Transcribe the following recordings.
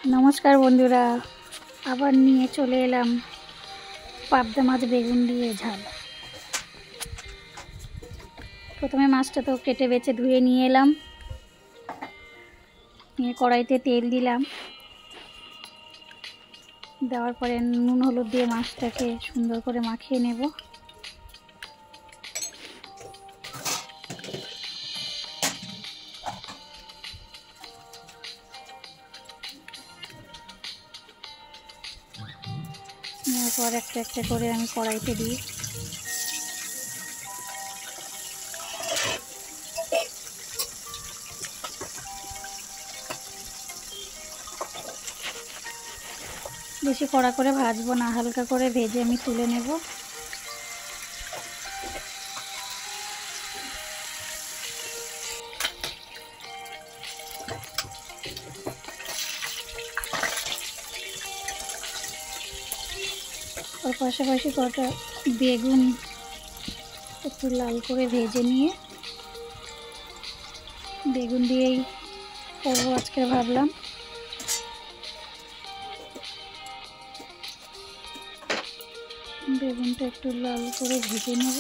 নমস্কার বন্ধুরা, আবার নিয়ে চলে এলাম পাবদা মাছ বেগুন দিয়ে ঝাল। প্রথমে মাছটা তো কেটে বেছে ধুয়ে নিয়ে এলাম, নিয়ে কড়াইতে তেল দিলাম। দেওয়ার পরে নুন হলুদ দিয়ে মাছটাকে সুন্দর করে মাখিয়ে নেব। নেওয়ার পর একটা একটা করে আমি কড়াইতে দিই। বেশি কড়া করে ভাজবো না, হালকা করে ভেজে আমি তুলে নেব। আর পাশাপাশি কটা বেগুন একটু লাল করে ভেজে নিয়ে বেগুন দিয়েই করবো আজকে ভাবলাম। বেগুনটা একটু লাল করে ভেজে নেব।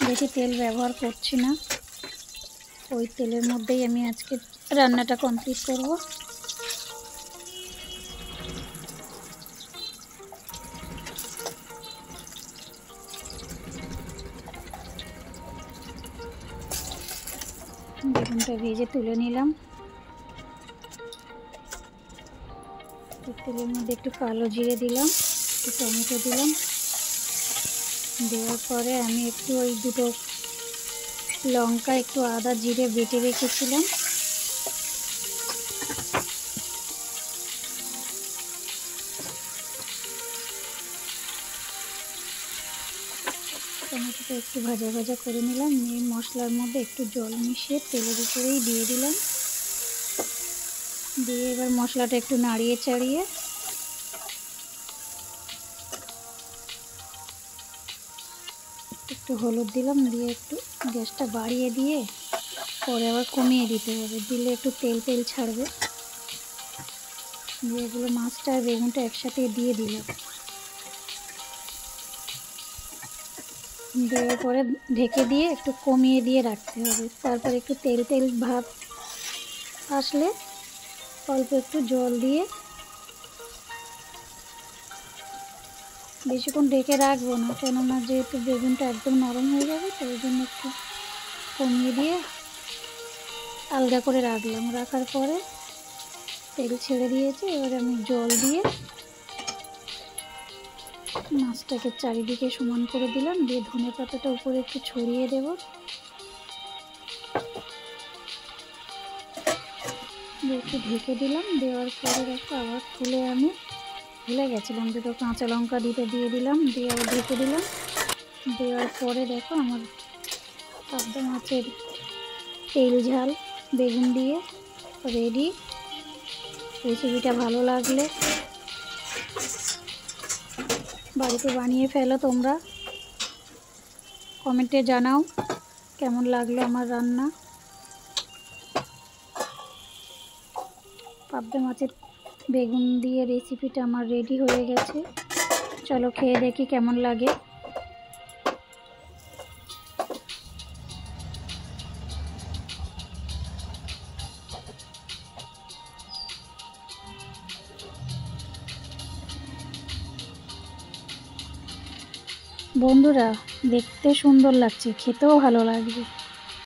বেশি তেল ব্যবহার করছি না, ওই তেলের মধ্যেই আমি আজকে রান্নাটা কমপ্লিট করব। বেগুনটা ভেজে তুলে নিলাম। তেলের মধ্যে একটু কালো জিরে দিলাম, একটু টমেটো দিলাম। দেওয়ার পরে আমি একটু ওই দুটো লঙ্কা, একটু আদা জিরে বেটে রেখেছিলাম টমেটোটা একটু ভাজা ভাজা করে নিলাম। নিয়ে মশলার মধ্যে একটু জল মিশিয়ে তেলের উপরেই দিয়ে দিলাম। দিয়ে এবার মশলাটা একটু নাড়িয়ে চাড়িয়ে একটু হলুদ দিলাম। দিয়ে একটু গ্যাসটা বাড়িয়ে দিয়ে পরে আবার কমিয়ে দিতে হবে, দিলে একটু তেল তেল ছাড়বে। দিয়ে এগুলো মাছটা আর বেগুনটা একসাথে দিয়ে দিলাম। দেওয়ার পরে ঢেকে দিয়ে একটু কমিয়ে দিয়ে রাখতে হবে। তারপর একটু তেল তেল ভাব আসলে অল্প একটু জল দিয়ে বেশিক্ষণ ঢেকে রাখবো না, কেননা যেহেতু বেগুনটা একদম নরম হয়ে যাবে, তো ওই জন্য একটু কমিয়ে দিয়ে আলগা করে রাখলাম। রাখার পরে তেল ছেড়ে দিয়েছে, এবার আমি জল দিয়ে মাছটাকে চারিদিকে সমান করে দিলাম। দিয়ে ধনে পাতাটা উপরে একটু ছড়িয়ে দেব। একটু ঢেকে দিলাম। দেওয়ার পরে দেখো আবার খুলে আমি ভুলে গেছিলাম, দুটো কাঁচা লঙ্কা দিয়ে দিলাম। দিয়ে আবার ঢেকে দিলাম। দেওয়ার পরে দেখো আমার পাবদা মাছের তেল ঝাল বেগুন দিয়ে রেডি। রেসিপিটা ভালো লাগলে বাড়িতে বানিয়ে ফেলো তোমরা। কমেন্টে জানাও কেমন লাগলো আমার রান্না। পাবদা মাছের বেগুন দিয়ে রেসিপিটা আমার রেডি হয়ে গেছে। চলো খেয়ে দেখি কেমন লাগে। বন্ধুরা, দেখতে সুন্দর লাগছে, খেতেও ভালো লাগবে।